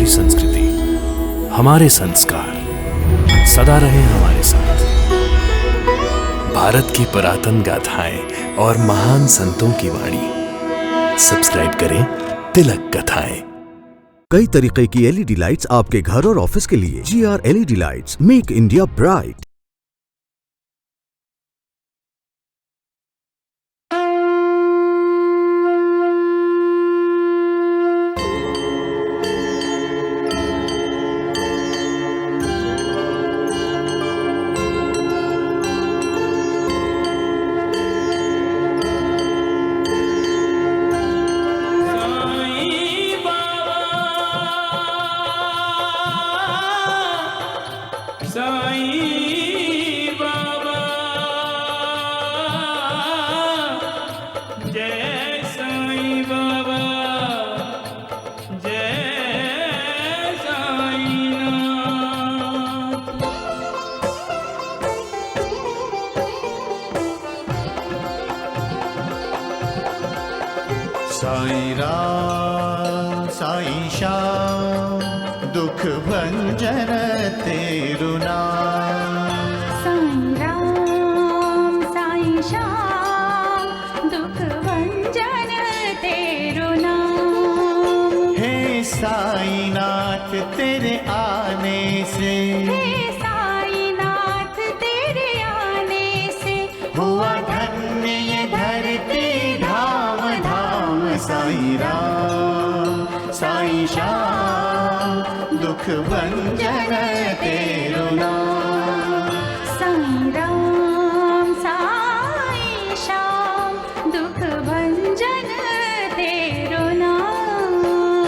हमारी संस्कृति, हमारे संस्कार सदा रहे हमारे साथ। भारत की पुरातन गाथाएं और महान संतों की वाणी। सब्सक्राइब करें तिलक कथाएं। कई तरीके की एलईडी लाइट्स आपके घर और ऑफिस के लिए। GR LED lights, make India bright. Sai Ram Sai Shyam दुख भंजन तेरु नाम। साईं राम साईं श्याम दुख भंजन तेरु नाम। हे साईं नाथ तेरे आने से, हे साईं नाथ तेरे आने से हुआ धन्य ये धरती धाम धाम। साईं राम साईं श्याम दुख भंजन तेरु नाम। साईं राम साईं श्याम दुख भंजन तेरु नाम।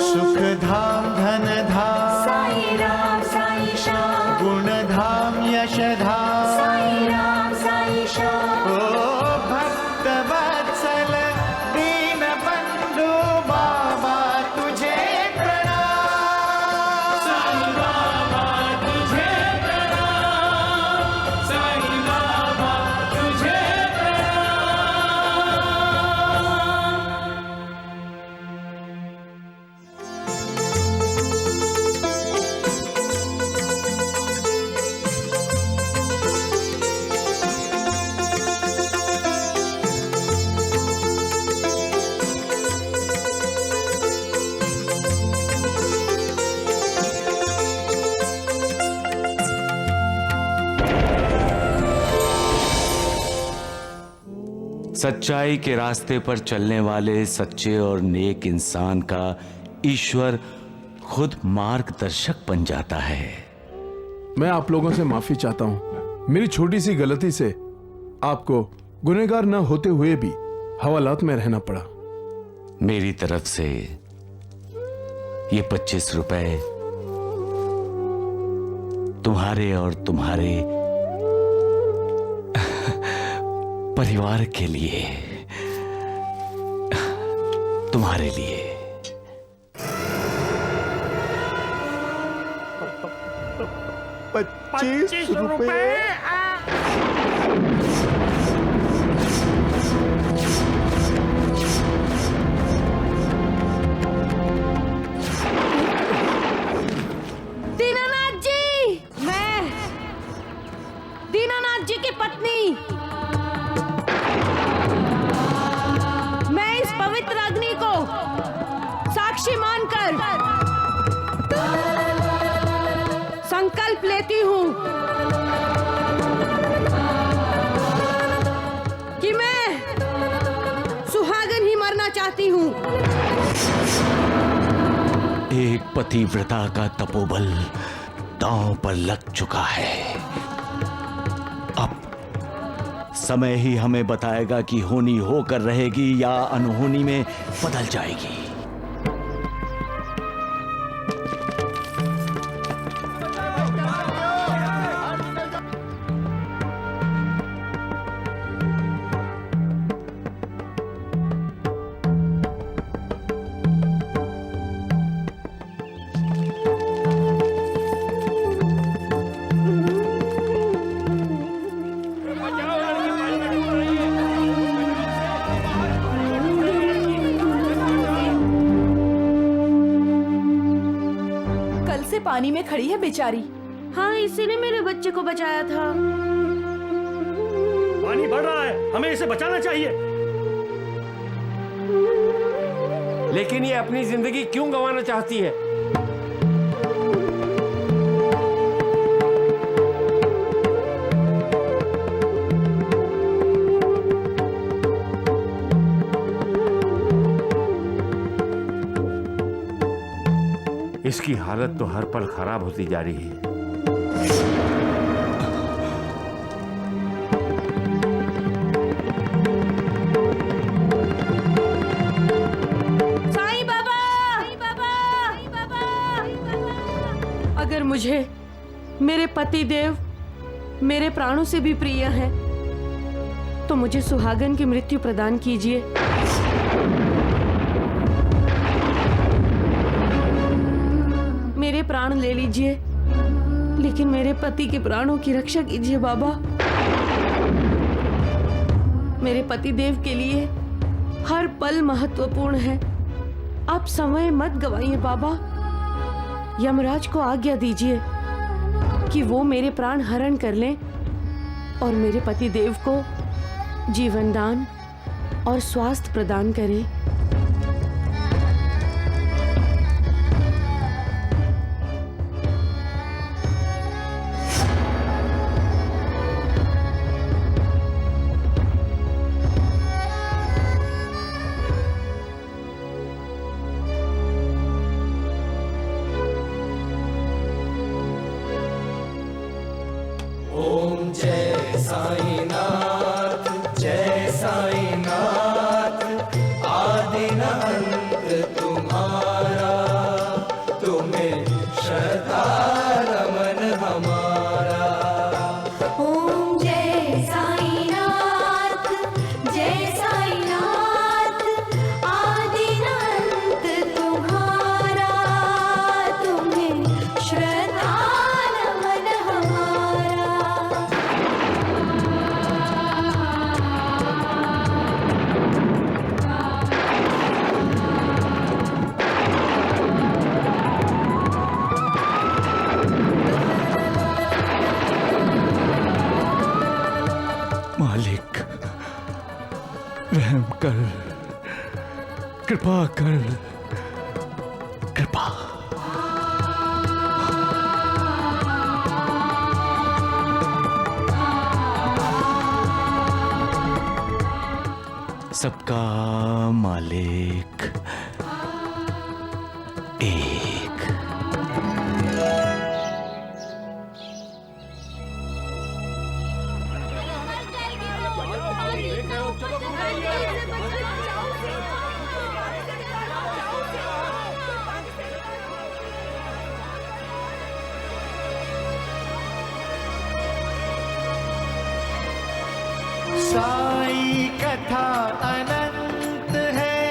सुख धाम धन धाम साईं राम साईं श्याम गुण धाम यश धाम। साईं राम साईं श्याम ओ भक्त वत्सल दीन बंधु बाबा तुझे प्रणाम। साईं बाबा तुझे प्रणाम। साईं बाबा तुझे प्रणाम। सच्चाई के रास्ते पर चलने वाले सच्चे और नेक इंसान का ईश्वर खुद मार्गदर्शक बन जाता है। मैं आप लोगों से माफी चाहता हूं। मेरी छोटी सी गलती से आपको गुनहगार न होते हुए भी हवालात में रहना पड़ा। मेरी तरफ से ये 25 रुपए तुम्हारे और तुम्हारे परिवार के लिए, तुम्हारे लिए। ₹25 दीनानाथ जी, मैं दीनानाथ जी की पत्नी, मैं इस पवित्र अग्नि को साक्षी मानकर संकल्प लेती हूँ कि मैं सुहागन ही मरना चाहती हूँ। एक पतिव्रता का तपोबल दांव पर लग चुका है। अब समय ही हमें बताएगा कि होनी होकर रहेगी या अनहोनी में बदल जाएगी। से पानी में खड़ी है बेचारी। हाँ, इसी ने मेरे बच्चे को बचाया था। पानी बढ़ रहा है, हमें इसे बचाना चाहिए। लेकिन ये अपनी जिंदगी क्यों गंवाना चाहती है? इसकी हालत तो हर पल खराब होती जा रही है। साईं बाबा, अगर मुझे मेरे पति देव मेरे प्राणों से भी प्रिय हैं, तो मुझे सुहागन की मृत्यु प्रदान कीजिए। मेरे प्राण ले लीजिए, लेकिन मेरे पति के प्राणों की रक्षा कीजिए बाबा। मेरे पति देव के लिए हर पल महत्वपूर्ण है। आप समय मत गवाइए बाबा। यमराज को आज्ञा दीजिए कि वो मेरे प्राण हरण कर लें और मेरे पति देव को जीवन दान और स्वास्थ्य प्रदान करें। मालिक, रहम कर, कृपा कर, कृपा। सबका मालिक एक। साई कथा अनंत है,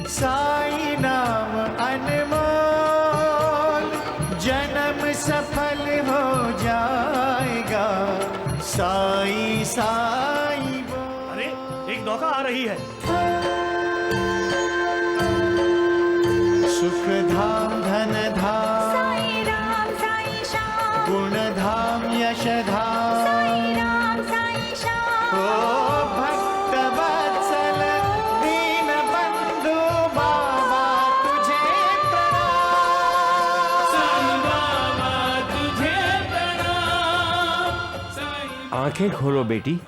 साई नाम अनमोल, जन्म सफल हो जाएगा, साई साई बोल। अरे, एक नौका आ रही है। सुख धाम धन धाम, साई राम साई श्याम, गुण धाम यश धाम, साई राम साई श्याम। ओ भक्त वत्सल दीन बंधु बाबा तुझे प्रणाम। आंखें खोलो बेटी।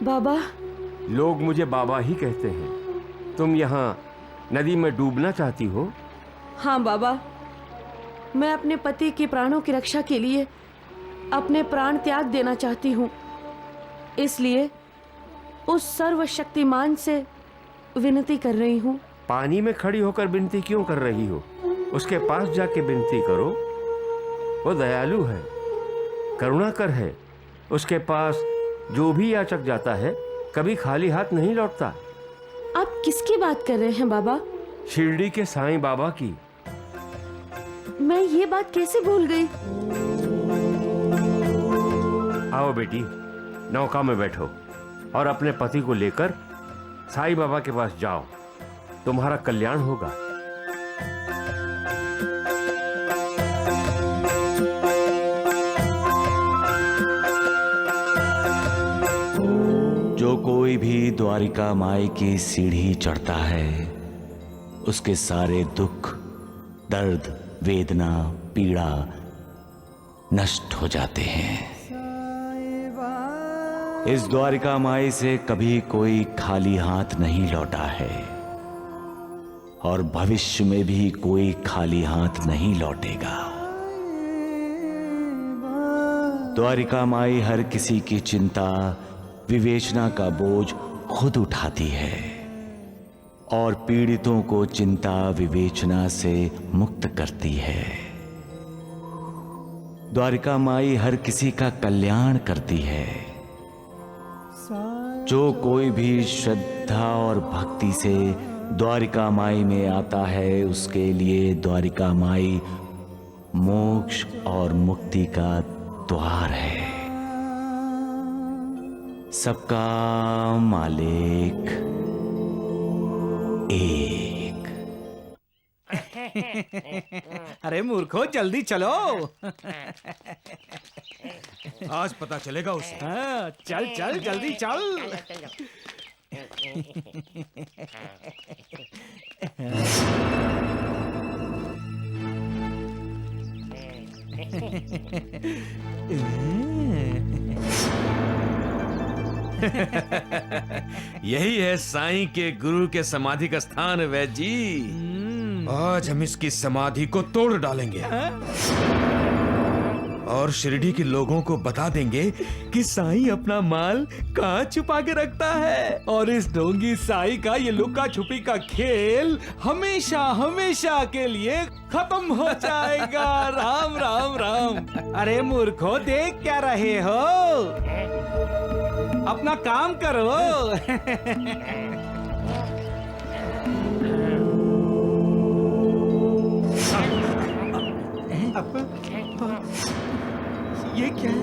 बाबा, लोग मुझे बाबा ही कहते हैं। तुम यहाँ नदी में डूबना चाहती हो? हाँ बाबा, मैं अपने पति के प्राणों की रक्षा के लिए अपने प्राण त्याग देना चाहती हूँ। इसलिए उस सर्वशक्तिमान से विनती कर रही हूँ। पानी में खड़ी होकर विनती क्यों कर रही हो? उसके पास जाके विनती करो। वो दयालु है, करुणाकर है। उसके पास जो भी याचक जाता है कभी खाली हाथ नहीं लौटता। आप किसकी बात कर रहे हैं बाबा? शिरडी के साईं बाबा की। मैं ये बात कैसे भूल गई? आओ बेटी, नौका में बैठो और अपने पति को लेकर साईं बाबा के पास जाओ, तुम्हारा कल्याण होगा। जो कोई भी द्वारिका माई की सीढ़ी चढ़ता है, उसके सारे दुख, दर्द, वेदना, पीड़ा नष्ट हो जाते हैं। इस द्वारिका माई से कभी कोई खाली हाथ नहीं लौटा है और भविष्य में भी कोई खाली हाथ नहीं लौटेगा। द्वारिका माई हर किसी की चिंता, विवेचना का बोझ खुद उठाती है और पीड़ितों को चिंता विवेचना से मुक्त करती है। द्वारिका माई हर किसी का कल्याण करती है। जो कोई भी श्रद्धा और भक्ति से द्वारिका माई में आता है, उसके लिए द्वारिका माई मोक्ष और मुक्ति का द्वार है। सबका मालिक एक। अरे मूर्खो, जल्दी चलो। आज पता चलेगा उसे। हाँ, चल चल जल्दी चल। यही है साईं के गुरु के समाधि का स्थान वैद्य जी। आज हम इसकी समाधि को तोड़ डालेंगे और शिरडी के लोगों को बता देंगे कि साईं अपना माल कहाँ छुपा के रखता है। और इस ढोंगी साईं का ये लुका छुपी का खेल हमेशा हमेशा के लिए खत्म हो जाएगा। राम राम राम। अरे मूर्खो, देख क्या रहे हो? अपना काम करो। ये क्या है?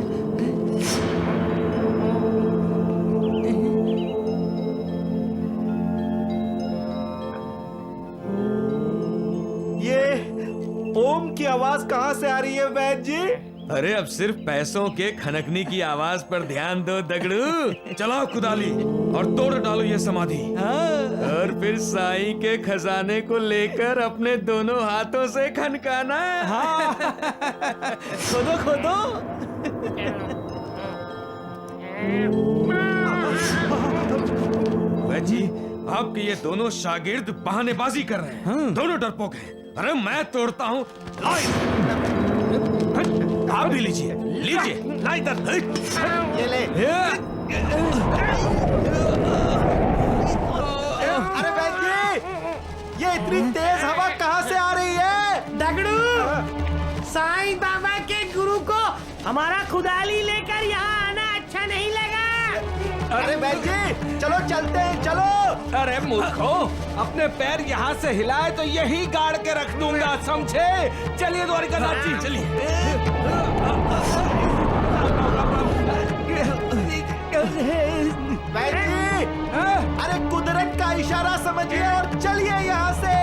ये ओम की आवाज कहाँ से आ रही है वैद्य जी? अरे अब सिर्फ पैसों के खनकने की आवाज पर ध्यान दो दगड़ू। चलाओ कुदाली और तोड़ डालो ये समाधि। और फिर साईं के खजाने को लेकर अपने दोनों हाथों से खनकाना। हाँ। खोदो खोदो। वैद्य जी, आपके ये दोनों शागिर्द बहानेबाजी कर रहे हैं। दोनों डरपोक हैं। अरे मैं तोड़ता हूँ। आप भी लीजिए, लीजिए, ला इधर। ये ले। अरे वैद्य जी, ये इतनी तेज हवा कहाँ से आ रही है? दगड़ू, साईं बाबा के गुरु को हमारा कुदाली लेकर यहाँ आना अच्छा नहीं लगा। अरे वैद्य जी, चलो चलते हैं, चलो। अरे मूर्खो, अपने पैर यहाँ से हिलाए तो यही गाड़ के रख दूंगा, समझे? चलिए द्वारिकानाथ जी, चलिए। वैद्य जी, अरे कुदरत का इशारा समझिए और चलिए यहाँ से।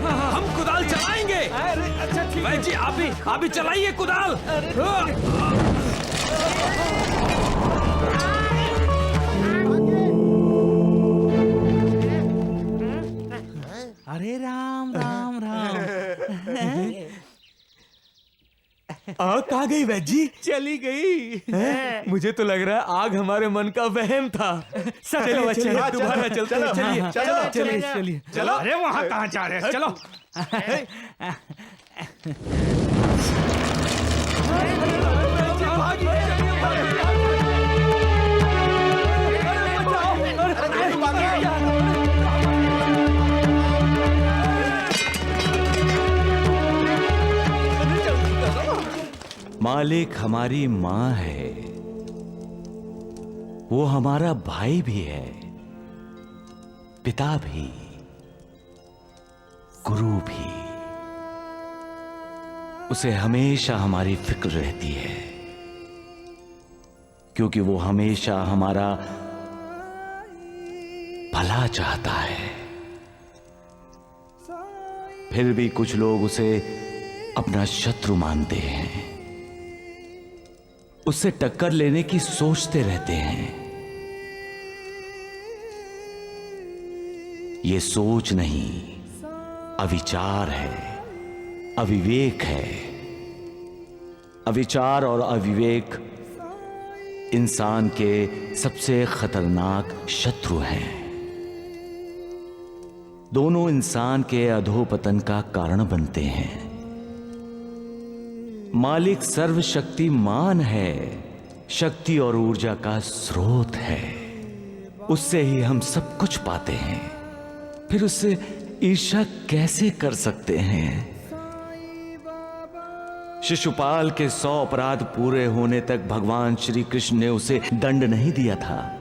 हम कुदाल चलाएंगे। अच्छा ठीक है। वैद्य जी, आप भी चलाइए कुदाल। अरे राम राम राम। आग कहाँ गई वैद्य जी? चली गई। मुझे तो लग रहा है आग हमारे मन का वहम था। चलिए चलिए, दोबारा चलते हैं। चलिए चलिए चलिए। चलो। अरे वहाँ कहाँ जा रहे हैं? चलो। मालिक हमारी माँ है, वो हमारा भाई भी है, पिता भी, गुरु भी। उसे हमेशा हमारी फिक्र रहती है, क्योंकि वो हमेशा हमारा भला चाहता है। फिर भी कुछ लोग उसे अपना शत्रु मानते हैं, उससे टक्कर लेने की सोचते रहते हैं। ये सोच नहीं, अविचार है, अविवेक है। अविचार और अविवेक इंसान के सबसे खतरनाक शत्रु हैं। दोनों इंसान के अधोपतन का कारण बनते हैं। मालिक सर्वशक्तिमान है, शक्ति और ऊर्जा का स्रोत है। उससे ही हम सब कुछ पाते हैं, फिर उससे ईर्ष्या कैसे कर सकते हैं? शिशुपाल के 100 अपराध पूरे होने तक भगवान श्री कृष्ण ने उसे दंड नहीं दिया था।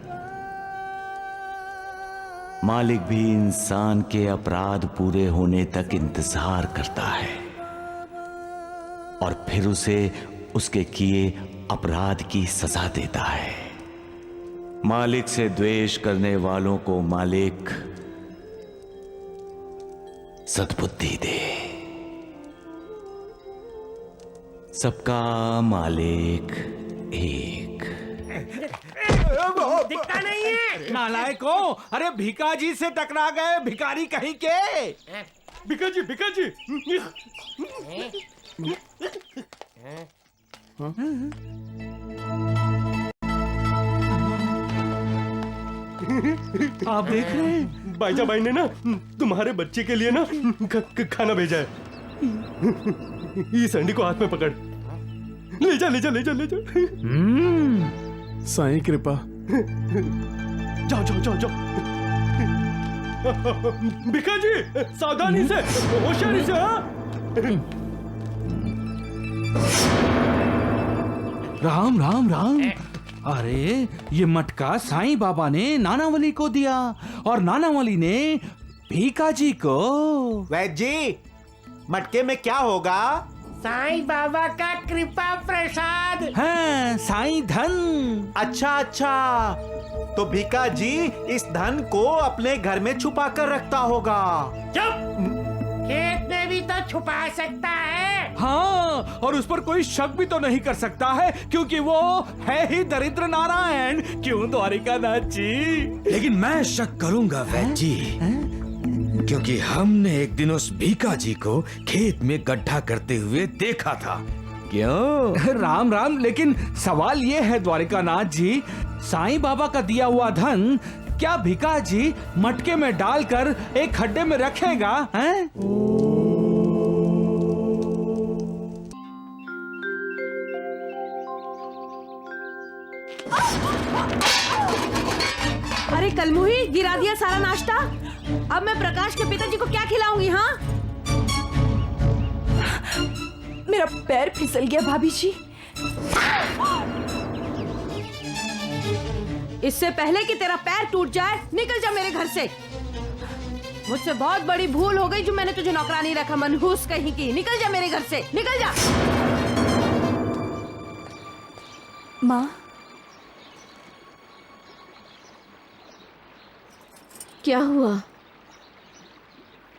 मालिक भी इंसान के अपराध पूरे होने तक इंतजार करता है और फिर उसे उसके किए अपराध की सजा देता है। मालिक से द्वेष करने वालों को मालिक सद्बुद्धि दे। सबका मालिक एक। दिखता नहीं है। नालायको, अरे भिका जी से टकरा गए, भिखारी कहीं के। भिका जी, भिका जी। आप देख रहे हैं, बाईजा बाई ने ना तुम्हारे बच्चे के लिए ना खाना भेजा है। इस अंडी को हाथ में पकड़, ले जा ले जा ले जा ले जा। साईं कृपा। जाओ जाओ जाओ जाओ। भिका जी, सावधानी से, होशियारी से। राम राम राम। अरे ये मटका साईं बाबा ने नानावली को दिया और नानावली ने भीका जी को। वैद्य जी, मटके में क्या होगा? साईं बाबा का कृपा प्रसाद। हाँ, साईं धन। अच्छा अच्छा, तो भिका जी इस धन को अपने घर में छुपा कर रखता होगा। चुप! खेत में भी तो छुपा सकता है। हाँ, और उस पर कोई शक भी तो नहीं कर सकता है, क्योंकि वो है ही दरिद्र नारायण। क्यों द्वारिकानाथ जी? लेकिन मैं शक करूंगा वैद्य जी, क्योंकि हमने एक दिन उस भीका जी को खेत में गड्ढा करते हुए देखा था। क्यों? राम राम, लेकिन सवाल ये है द्वारिकानाथ जी, साईं बाबा का दिया हुआ धन क्या भिका जी मटके में डालकर एक खड्डे में रखेगा? हैं? अरे कलमुही, गिरा दिया सारा नाश्ता। अब मैं प्रकाश के पिताजी को क्या खिलाऊंगी? हाँ, मेरा पैर फिसल गया भाभी जी। इससे पहले कि तेरा पैर टूट जाए, निकल जा मेरे घर से। मुझसे बहुत बड़ी भूल हो गई जो मैंने तुझे नौकरानी रखा, मनहूस कहीं की। निकल जा मेरे घर से, निकल जा। माँ, क्या हुआ?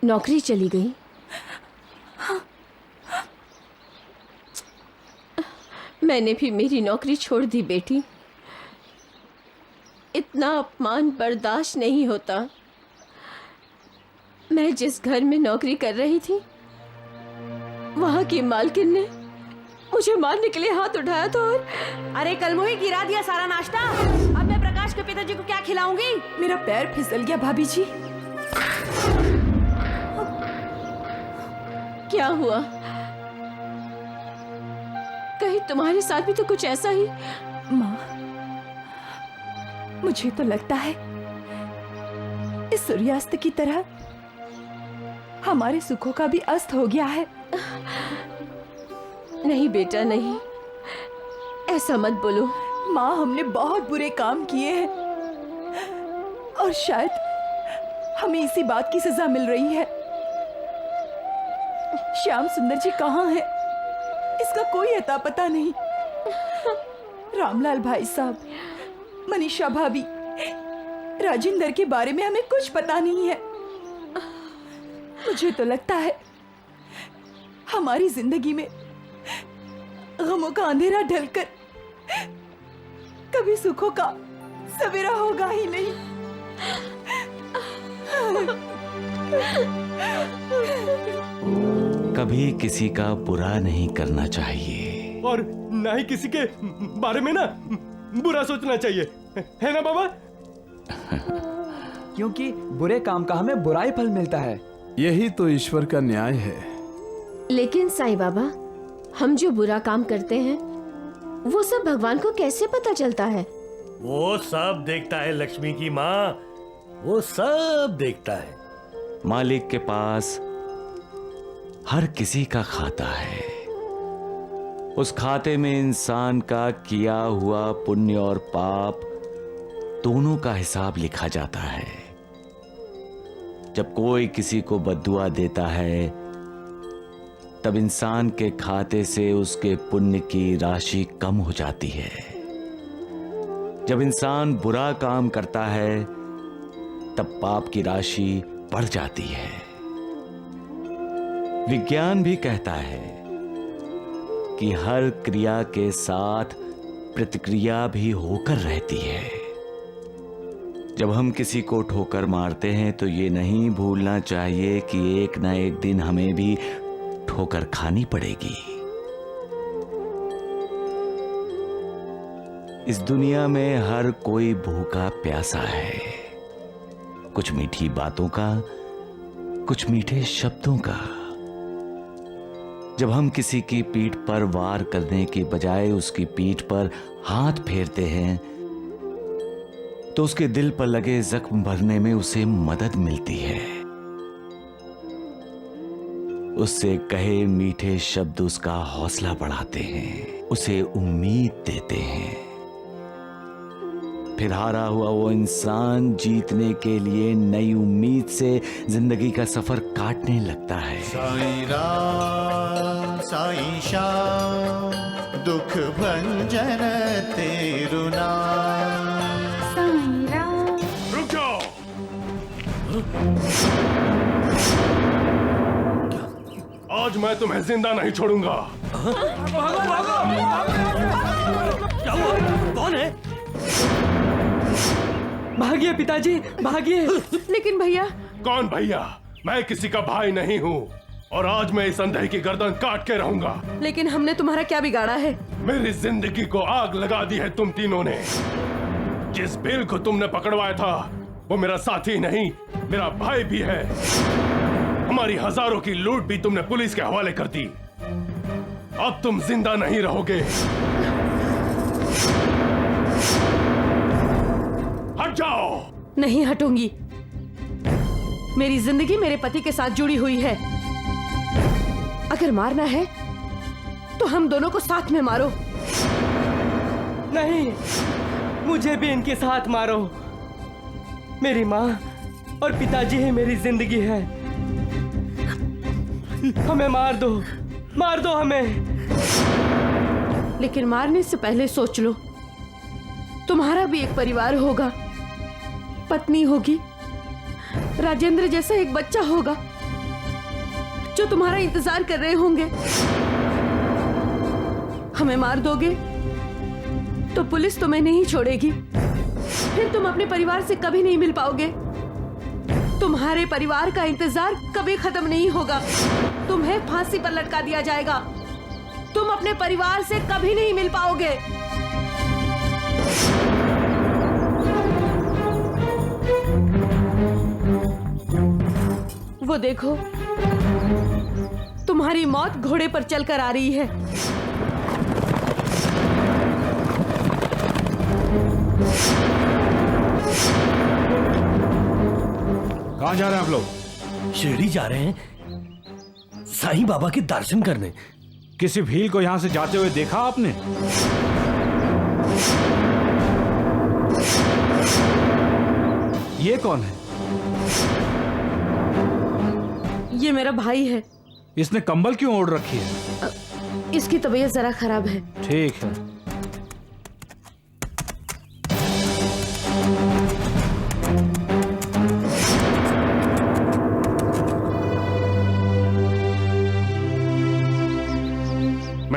नौकरी चली गई? मैंने भी मेरी नौकरी छोड़ दी बेटी। इतना अपमान बर्दाश्त नहीं होता। मैं जिस घर में नौकरी कर रही थी, वहां की मालकिन ने मुझे मारने के लिए हाथ उठाया था और अरे कलमुही, गिरा दिया सारा नाश्ता। अब मैं प्रकाश के पिताजी को क्या खिलाऊंगी? मेरा पैर फिसल गया भाभी जी। क्या हुआ? कहीं तुम्हारे साथ भी तो कुछ ऐसा ही? माँ, मुझे तो लगता है इस सूर्यास्त की तरह हमारे सुखों का भी अस्त हो गया है। नहीं बेटा, नहीं, ऐसा मत बोलो। माँ, हमने बहुत बुरे काम किए हैं और शायद हमें इसी बात की सजा मिल रही है। श्याम सुंदर जी कहाँ हैं? इसका कोई अता पता नहीं। रामलाल भाई साहब, मनीषा भाभी, राजेंद्र के बारे में हमें कुछ पता नहीं है। मुझे तो लगता है हमारी जिंदगी में गमों का अंधेरा ढलकर कभी सुखों का सवेरा होगा ही नहीं। कभी किसी का बुरा नहीं करना चाहिए और ना ही किसी के बारे में ना बुरा सोचना चाहिए, है ना बाबा? क्योंकि बुरे काम का हमें बुरा ही फल मिलता है। यही तो ईश्वर का न्याय है। लेकिन साईं बाबा, हम जो बुरा काम करते हैं वो सब भगवान को कैसे पता चलता है? वो सब देखता है लक्ष्मी की माँ, वो सब देखता है। मालिक के पास हर किसी का खाता है। उस खाते में इंसान का किया हुआ पुण्य और पाप दोनों का हिसाब लिखा जाता है। जब कोई किसी को बद्दुआ देता है तब इंसान के खाते से उसके पुण्य की राशि कम हो जाती है। जब इंसान बुरा काम करता है तब पाप की राशि बढ़ जाती है। विज्ञान भी कहता है कि हर क्रिया के साथ प्रतिक्रिया भी होकर रहती है। जब हम किसी को ठोकर मारते हैं तो ये नहीं भूलना चाहिए कि एक ना एक दिन हमें भी ठोकर खानी पड़ेगी। इस दुनिया में हर कोई भूखा प्यासा है, कुछ मीठी बातों का, कुछ मीठे शब्दों का। जब हम किसी की पीठ पर वार करने की बजाय उसकी पीठ पर हाथ फेरते हैं तो उसके दिल पर लगे जख्म भरने में उसे मदद मिलती है। उससे कहे मीठे शब्द उसका हौसला बढ़ाते हैं, उसे उम्मीद देते हैं। फिर हारा हुआ वो इंसान जीतने के लिए नई उम्मीद से जिंदगी का सफर काटने लगता है। साईं राम साईं श्याम दुख भंजन तेरु नाम। साईं राम। रुक जाओ। आज मैं तुम्हें जिंदा नहीं छोड़ूंगा। क्या हुआ? कौन है? भागिए पिताजी, भागिए। लेकिन भैया। कौन भैया? मैं किसी का भाई नहीं हूँ और आज मैं इस अंधे की गर्दन काट के रहूंगा। लेकिन हमने तुम्हारा क्या बिगाड़ा है? मेरी जिंदगी को आग लगा दी है तुम तीनों ने। जिस बिल को तुमने पकड़वाया था वो मेरा साथी नहीं, मेरा भाई भी है। हमारी हजारों की लूट भी तुमने पुलिस के हवाले कर दी। अब तुम जिंदा नहीं रहोगे। हट जाओ। नहीं हटूंगी। मेरी जिंदगी मेरे पति के साथ जुड़ी हुई है। अगर मारना है तो हम दोनों को साथ में मारो। नहीं, मुझे भी इनके साथ मारो। मेरी माँ और पिताजी ही मेरी जिंदगी है। हमें मार दो हमें। लेकिन मारने से पहले सोच लो, तुम्हारा भी एक परिवार होगा, पत्नी होगी, राजेंद्र जैसा एक बच्चा होगा जो तुम्हारा इंतजार कर रहे होंगे। हमें मार दोगे तो पुलिस तुम्हें नहीं छोड़ेगी। फिर तुम अपने परिवार से कभी नहीं मिल पाओगे। तुम्हारे परिवार का इंतजार कभी खत्म नहीं होगा। तुम्हें फांसी पर लटका दिया जाएगा। तुम अपने परिवार से कभी नहीं मिल पाओगे। वो देखो, तुम्हारी मौत घोड़े पर चलकर आ रही है। कहाँ जा रहे हैं आप लोग? शिरडी जा रहे हैं साईं बाबा के दर्शन करने। किसी भील को यहां से जाते हुए देखा आपने? ये कौन है? ये मेरा भाई है। इसने कंबल क्यों ओढ़ रखी है? इसकी तबीयत जरा खराब है। ठीक है।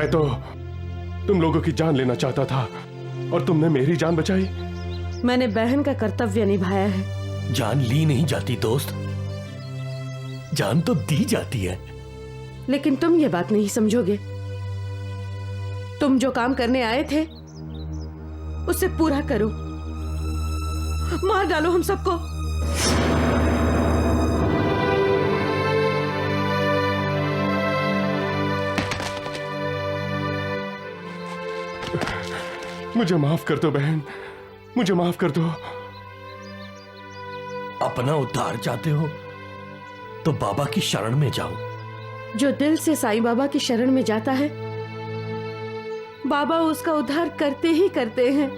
मैं तो तुम लोगों की जान लेना चाहता था और तुमने मेरी जान बचाई। मैंने बहन का कर्तव्य निभाया है। जान ली नहीं जाती दोस्त, जान तो दी जाती है। लेकिन तुम ये बात नहीं समझोगे। तुम जो काम करने आए थे उसे पूरा करो, मार डालो हम सबको। मुझे माफ कर दो बहन, मुझे माफ कर दो। अपना उद्धार चाहते हो तो बाबा की शरण में जाओ। जो दिल से साईं बाबा की शरण में जाता है, बाबा उसका उद्धार करते ही करते हैं।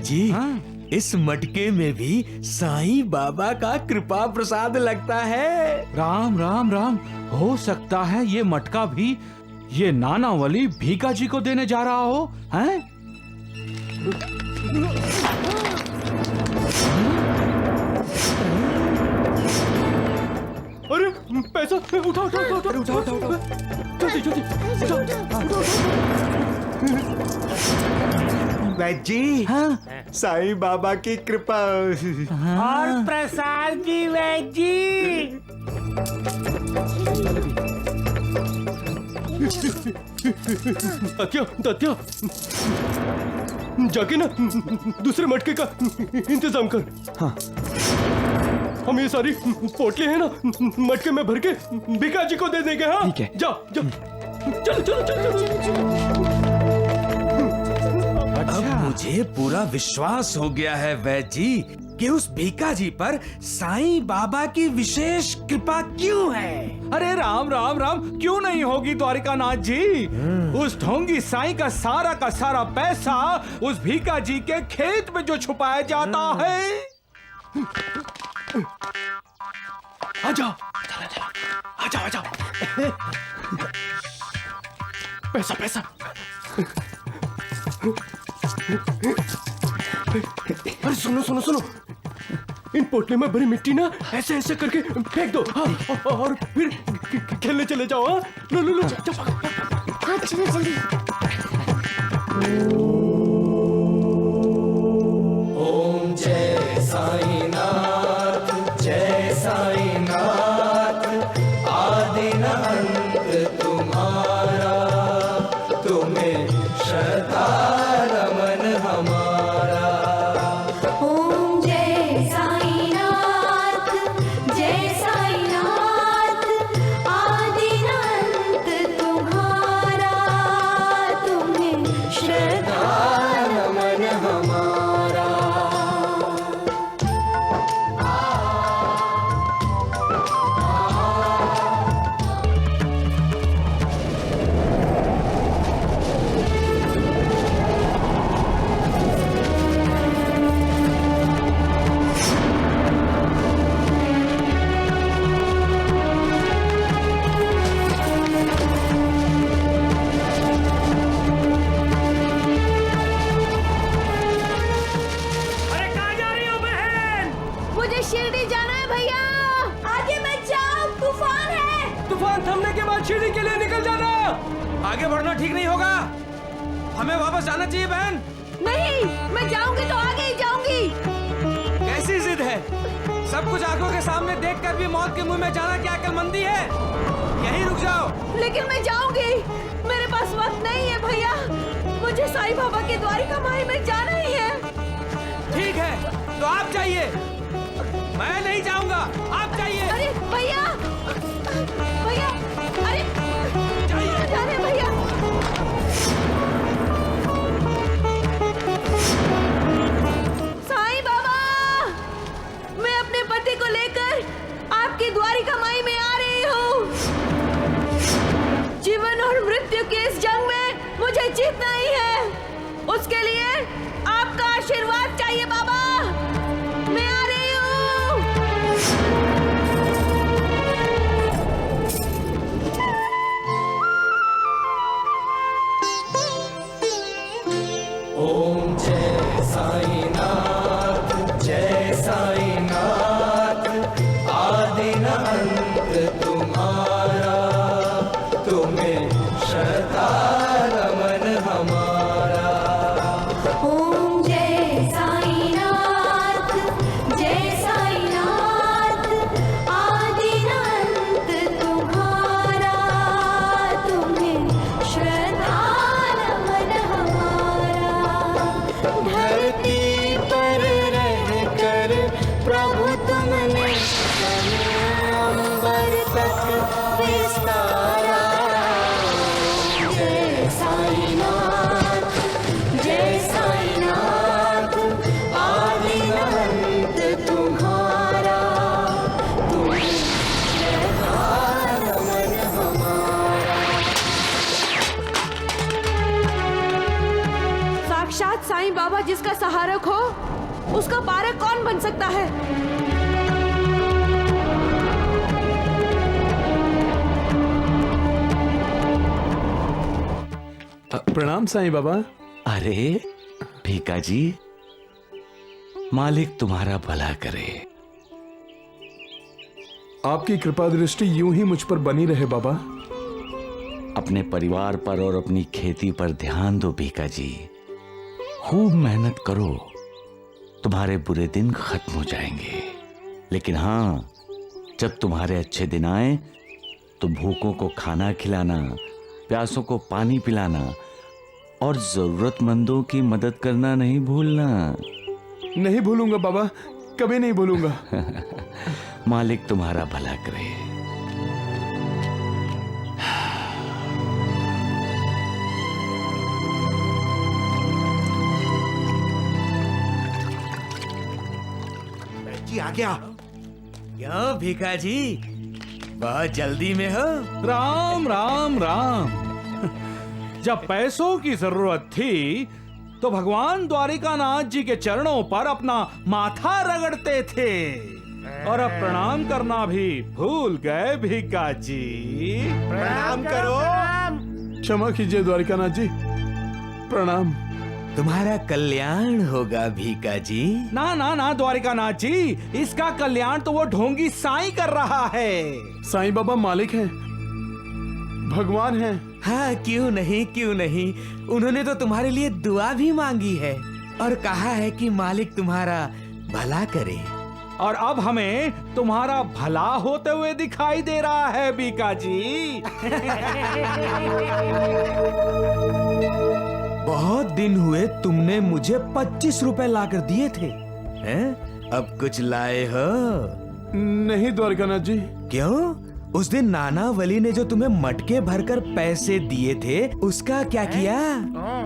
जी इस मटके में भी साईं बाबा का कृपा प्रसाद लगता है। राम राम राम, हो सकता है ये मटका भी ये नानावली भीका जी को देने जा रहा हो, हैं? अरे पैसा उठाओ उठाओ उठाओ उठाओ उठाओ जल्दी जल्दी वैद्य जी, साईं बाबा की कृपा और प्रसाद जी वैद्य जी। दत्या जाके ना दूसरे मटके का इंतजाम कर। हाँ। हम ये सारी पोटली है ना मटके में भर के भिका जी को दे देंगे। हाँ ठीक है, जाओ जाओ, चलो चलो चलो चलो। अब मुझे पूरा विश्वास हो गया है वैद्य जी कि उस भीका जी पर साईं बाबा की विशेष कृपा क्यों है। अरे राम राम राम, क्यों नहीं होगी द्वारिकानाथ जी। उस ढोंगी साईं का सारा पैसा उस भीका जी के खेत में जो छुपाया जाता है। आजाओ आजाओ आजाओ, पैसा पैसा। अरे सुनो सुनो सुनो, इन पोटले में भरी मिट्टी ना ऐसे ऐसे करके फेंक दो। हाँ, और फिर खेलने चले जाओ। हाँ लो लो लो, हाँ चलो जल्दी। ओम जय साईनाथ, जय साईनाथ, आदि न अंत तुम्हारा, तुम्हें श्रद्धा रमन हमारा। ओम जय साईनाथ, जय साईनाथ, आदि न अंत तुम्हारा, तुम्हें श्रद्धा रमन हमारा। अरे कहाँ जा रही हो बहन? मुझे शिरडी जाना है भैया। आगे मत जाओ, तूफान है। तूफान थमने के बाद शिरडी के लिए निकल जाना। आगे बढ़ना ठीक नहीं होगा, हमें वापस जाना चाहिए बहन। नहीं, मैं जाऊंगी तो आगे ही जाऊंगी। कैसी जिद है? सब कुछ आंखों के सामने देखकर भी मौत के मुंह में जाना क्या अक्लमंदी है? यहीं रुक जाओ। लेकिन मैं जाऊंगी, मेरे पास वक्त नहीं है भैया। मुझे साईं बाबा के द्वारिका माई में जाना ही है। ठीक है तो आप जाइए, मैं नहीं जाऊंगा, आप जाइए। अरे भैया, भैया, अरे जा रहे भैया। साईं बाबा, मैं अपने पति को लेकर आपकी द्वारिका माई में आ रही हूँ। जीवन और मृत्यु की इस जंग में मुझे जीतना ही है। उसके लिए आपका आशीर्वाद चाहिए बाबा। मैं आ रही हूँ। ओम जय साईनाथ, जय साईनाथ। आदि न अंत तुम्हारा, तुम्हें श्रद्धा नमन हमारा। ओम जय साईनाथ, जय साईनाथ। आदि न अंत तुम्हारा, तुम्हें श्रद्धा नमन हमारा। धरती पर रहकर प्रभु तुमने अंबर तक विस्तारा। जय साईनाथ, जय साईनाथ। आदि न अंत तुम्हारा, तुम्हें श्रद्धा नमन हमारा। साक्षात साईं बाबा जिसका सहारक हो, उसका बारक कौन बन सकता है? प्रणाम साईं बाबा। अरे भीका जी, मालिक तुम्हारा भला करे। आपकी कृपा दृष्टि यूं ही मुझ पर बनी रहे बाबा। अपने परिवार पर और अपनी खेती पर ध्यान दो भीका जी। खूब मेहनत करो, तुम्हारे बुरे दिन खत्म हो जाएंगे। लेकिन हाँ, जब तुम्हारे अच्छे दिन आए तो भूखों को खाना खिलाना, प्यासों को पानी पिलाना और जरूरतमंदों की मदद करना नहीं भूलना। नहीं भूलूंगा बाबा, कभी नहीं भूलूंगा। मालिक तुम्हारा भला करे। जी आ गया। क्यों भीका जी, बहुत जल्दी में हो? राम राम राम। जब पैसों की जरूरत थी तो भगवान द्वारिकानाथ जी के चरणों पर अपना माथा रगड़ते थे, और अब प्रणाम करना भी भूल गए भीका जी। प्रणाम करो। क्षमा कीजिए द्वारिकानाथ जी, प्रणाम। तुम्हारा कल्याण होगा भीका जी। ना ना ना द्वारिकानाथ जी, इसका कल्याण तो वो ढोंगी साईं कर रहा है। साईं बाबा मालिक हैं, भगवान हैं। हाँ, क्यों नहीं क्यों नहीं। उन्होंने तो तुम्हारे लिए दुआ भी मांगी है और कहा है कि मालिक तुम्हारा भला करे। और अब हमें तुम्हारा भला होते हुए दिखाई दे रहा है भीका जी। बहुत दिन हुए तुमने मुझे 25 रुपए लाकर दिए थे, हैं? अब कुछ लाए हो? नहीं द्वारिकानाथ जी। क्यों? उस दिन नाना वली ने जो तुम्हें मटके भरकर पैसे दिए थे, उसका क्या किया?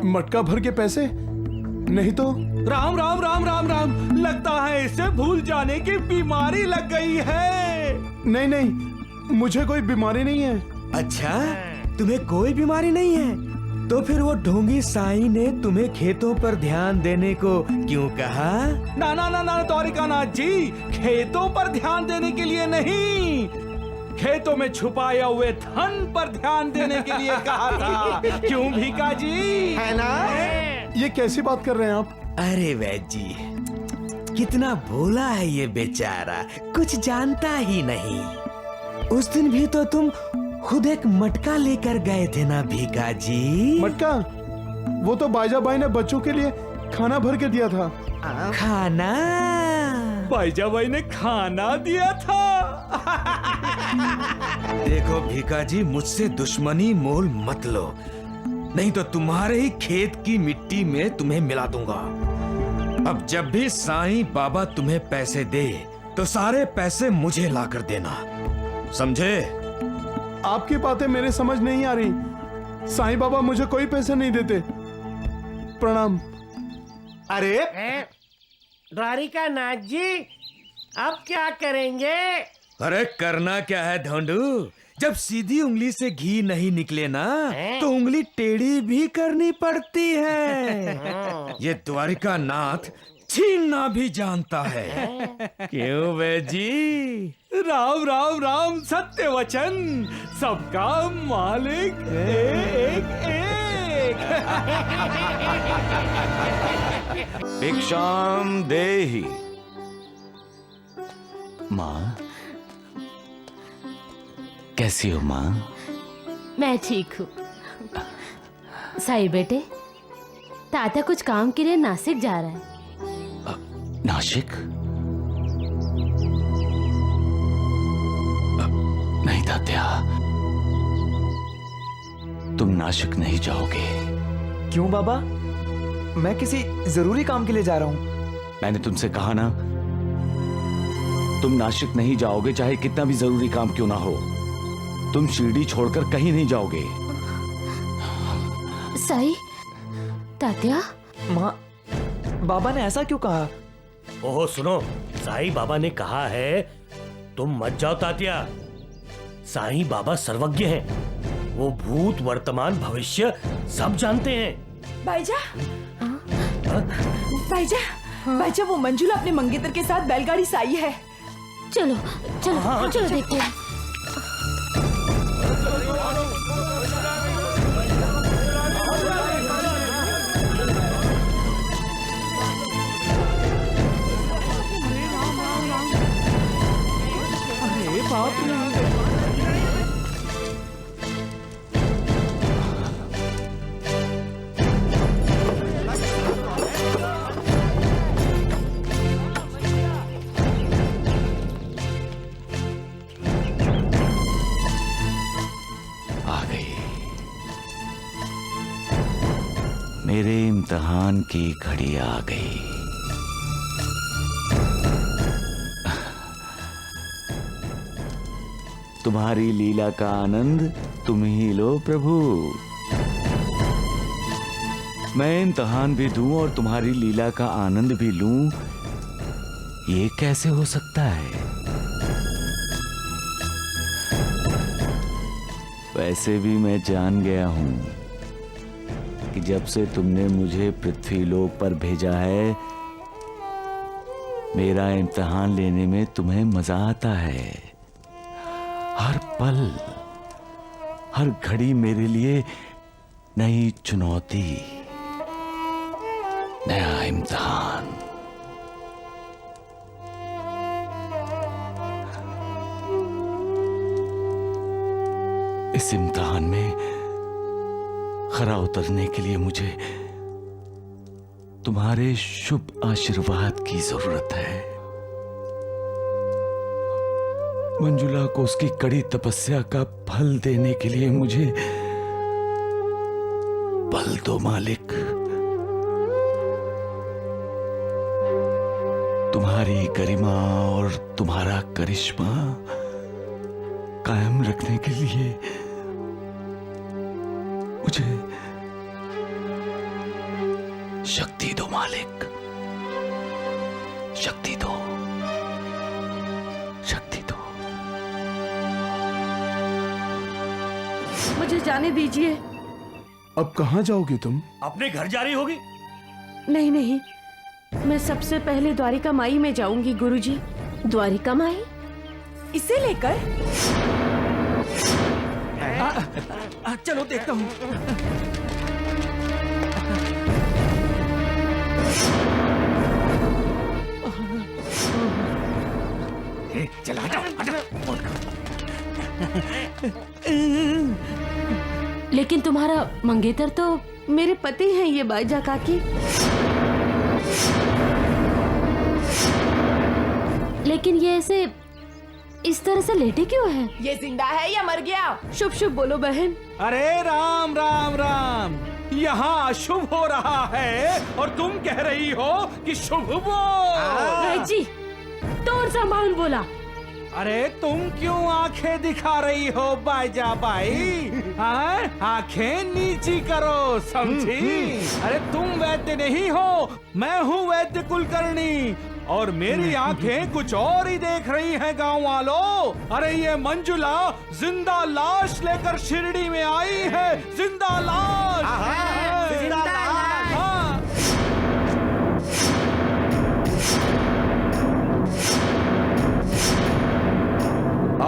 मटका भर के पैसे? नहीं तो। राम राम राम राम राम, लगता है इसे भूल जाने की बीमारी लग गई है। नहीं नहीं, मुझे कोई बीमारी नहीं है। अच्छा, तुम्हें कोई बीमारी नहीं है? तो फिर वो ढोंगी साईं ने तुम्हें खेतों पर ध्यान देने को क्यों कहा? ना ना ना ना द्वारिकानाथ जी, खेतों पर ध्यान देने के लिए नहीं, खेतों में छुपाए हुए धन पर ध्यान देने के लिए कहा था। क्यों भीका जी? है ना? ये कैसी बात कर रहे हैं आप? अरे वैद जी, कितना भोला है ये बेचारा, कुछ जानता ही नहीं। उस दिन भी तो तुम खुद एक मटका लेकर गए थे ना भीका जी? मटका? वो तो बाईजा बाई ने बच्चों के लिए खाना भर के दिया था। खाना? बाईजा बाई ने खाना दिया था? देखो भीका जी, मुझसे दुश्मनी मोल मत लो, नहीं तो तुम्हारे ही खेत की मिट्टी में तुम्हें मिला दूंगा। अब जब भी साईं बाबा तुम्हें पैसे दे तो सारे पैसे मुझे लाकर देना, समझे? आपकी बातें मेरे समझ नहीं आ रही। साईं बाबा मुझे कोई पैसे नहीं देते। प्रणाम। अरे द्वारिकानाथ जी, अब क्या करेंगे? अरे करना क्या है ढोंडू, जब सीधी उंगली से घी नहीं निकले ना तो उंगली टेढ़ी भी करनी पड़ती है। ये द्वारिका नाथ छीनना भी जानता है। क्यों वैद्य जी? राम राम राम, सत्य वचन, सबका मालिक एक एक। भिक्षाम देहि। माँ कैसी हो माँ? मैं ठीक हूँ। साई बेटे, ताता कुछ काम के लिए नासिक जा रहा है। नासिक? नहीं तात्या, तुम नासिक नहीं जाओगे। क्यों बाबा? मैं किसी जरूरी काम के लिए जा रहा हूँ। मैंने तुमसे कहा ना, तुम नासिक नहीं जाओगे चाहे कितना भी जरूरी काम क्यों ना हो। तुम शिरडी छोड़कर कहीं नहीं जाओगे। साई, तात्या? माँ, बाबा ने ऐसा क्यों कहा? ओहो सुनो, साईं बाबा ने कहा है तुम मत जाओ तात्या। साईं बाबा सर्वज्ञ हैं, वो भूत वर्तमान भविष्य सब जानते हैं। भाईजा, भाईजा, भाईजा, वो मंजुला अपने मंगेतर के साथ बैलगाड़ी से आई है। चलो चलो चलो देखते हैं। अरे बाप रे, मेरे इम्तिहान की घड़ी आ गई। तुम्हारी लीला का आनंद तुम ही लो प्रभु। मैं इम्तिहान भी दूं और तुम्हारी लीला का आनंद भी लूं, ये कैसे हो सकता है? वैसे भी मैं जान गया हूं कि जब से तुमने मुझे पृथ्वीलोक पर भेजा है, मेरा इम्तिहान लेने में तुम्हें मजा आता है। हर पल, हर घड़ी मेरे लिए नई चुनौती, नया इम्तिहान। इस इम्तिहान में खरा उतरने के लिए मुझे तुम्हारे शुभ आशीर्वाद की जरूरत है। मंजुला को उसकी कड़ी तपस्या का फल देने के लिए मुझे बल दो मालिक। तुम्हारी गरिमा और तुम्हारा करिश्मा कायम रखने के लिए मुझे शक्ति दो मालिक, शक्ति दो, शक्ति दो। मुझे जाने दीजिए। अब कहाँ जाओगी तुम? अपने घर जा रही होगी? नहीं नहीं, मैं सबसे पहले द्वारिका माई में जाऊंगी गुरुजी। द्वारिका माई? इसे लेकर चलो देखता हूँ। चला हटो, हटो। लेकिन तुम्हारा मंगेतर तो मेरे पति हैं ये बाईजा काकी। लेकिन ये ऐसे इस तरह से लेटे क्यों है? ये जिंदा है या मर गया? शुभ शुभ बोलो बहन। अरे राम राम राम, यहाँ अशुभ हो रहा है और तुम कह रही हो कि शुभ बोल। जी तोड़ सामान बोला। अरे तुम क्यों आंखें दिखा रही हो बाईजा बाई? आंखें नीची करो, समझी? अरे तुम वैद्य नहीं हो, मैं हूँ वैद्य कुलकर्णी और मेरी आंखें कुछ और ही देख रही हैं गांव वालों। अरे ये मंजुला जिंदा लाश लेकर शिरडी में आई है, जिंदा लाश। जिंदा लाश। हाँ।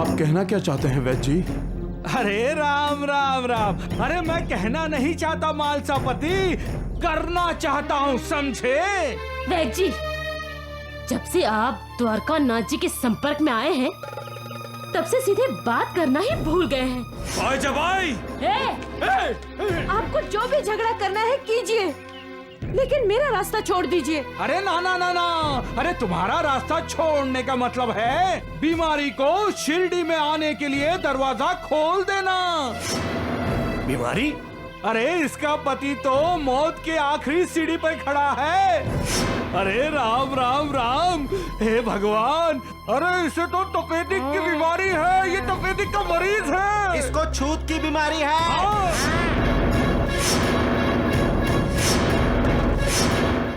आप कहना क्या चाहते हैं वैद्य जी? अरे राम राम राम। अरे मैं कहना नहीं चाहता मालसापति, करना चाहता हूँ, समझे? वैद्य जी, जब से आप द्वारका नाथ जी के संपर्क में आए हैं तब से सीधे बात करना ही भूल गए हैं। आपको जो भी झगड़ा करना है कीजिए, लेकिन मेरा रास्ता छोड़ दीजिए। अरे ना ना ना ना, अरे तुम्हारा रास्ता छोड़ने का मतलब है बीमारी को शिरडी में आने के लिए दरवाजा खोल देना। बीमारी? अरे इसका पति तो मौत के आखिरी सीढ़ी पर खड़ा है। अरे राम राम राम, हे भगवान, अरे इसे तो तपेदिक की बीमारी है, ये तपेदिक का मरीज है। इसको छूत की बीमारी है।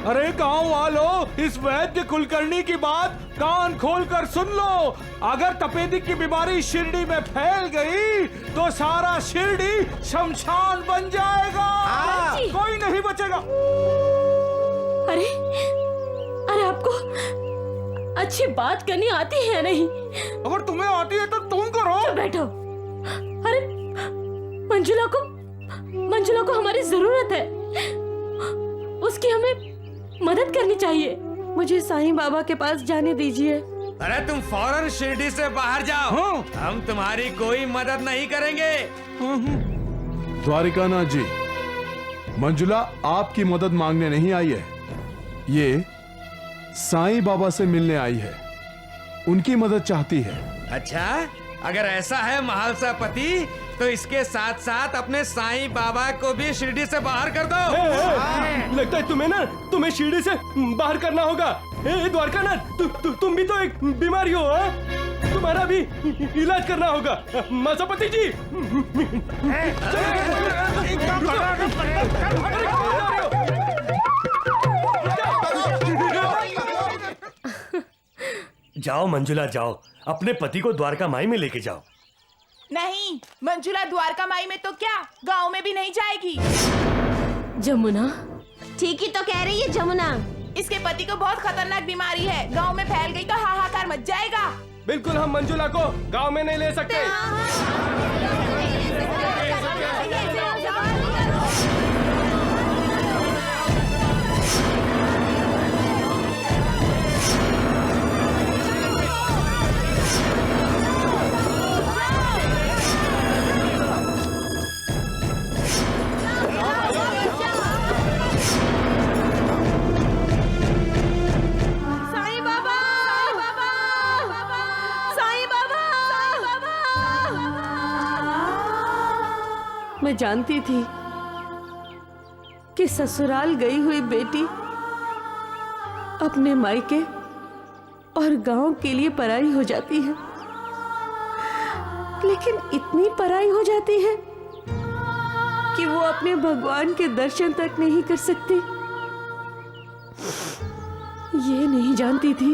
अरे गांव वालों, इस वैद्य कुलकर्णी की बात कान खोलकर सुन लो। अगर तपेदिक की बीमारी शिरडी में फैल गई तो सारा शिरडी शमशान बन जाएगा। कोई नहीं बचेगा। अरे अरे आपको अच्छी बात करनी आती है नहीं? अगर तुम्हें आती है तो तुम करो। चुप बैठो। अरे मंजुला को हमारी जरूरत है, उसकी हमें मदद करनी चाहिए। मुझे साईं बाबा के पास जाने दीजिए। अरे तुम फौरन शिरडी से बाहर जाओ, हम तुम्हारी कोई मदद नहीं करेंगे। द्वारिकानाथ जी, मंजुला आपकी मदद मांगने नहीं आई है, ये साईं बाबा से मिलने आई है, उनकी मदद चाहती है। अच्छा, अगर ऐसा है महालसापति, तो इसके साथ साथ अपने साईं बाबा को भी शिरडी से बाहर कर दो। लगता है तुम्हें शिरडी से बाहर करना होगा। द्वारकानाथ, तुम भी तो एक बीमारी हो, तुम्हारा भी इलाज करना होगा। मासापति जी, जाओ मंजुला, जाओ, अपने पति को द्वारका माई में लेके जाओ। नहीं, मंजुला द्वारका माई में तो क्या, गांव में भी नहीं जाएगी। जमुना ठीक ही तो कह रही है जमुना। इसके पति को बहुत खतरनाक बीमारी है, गांव में फैल गई तो हाहाकार मच जाएगा। बिल्कुल, हम मंजुला को गांव में नहीं ले सकते। मैं जानती थी कि ससुराल गई हुई बेटी अपने मायके और गांव के लिए पराई हो जाती है, लेकिन इतनी पराई हो जाती है कि वो अपने भगवान के दर्शन तक नहीं कर सकती। ये नहीं जानती थी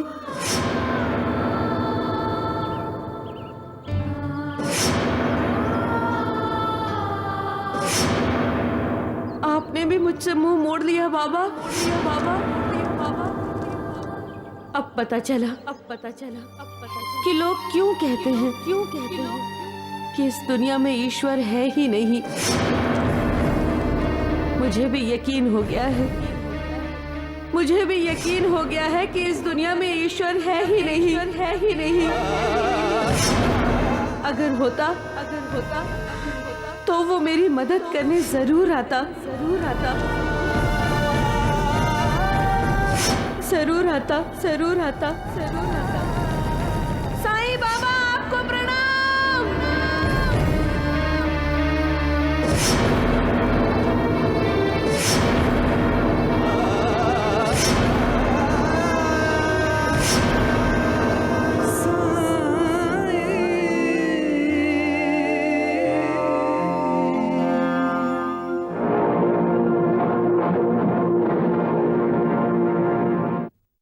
आपने भी मुझसे मुंह मोड़ लिया बाबा। अब पता चला कि लोग क्यों कहते हैं कि इस दुनिया में ईश्वर है ही नहीं। मुझे भी यकीन हो गया है कि इस दुनिया में ईश्वर है ही नहीं। अगर होता तो वो मेरी मदद करने जरूर आता। जरूर आता।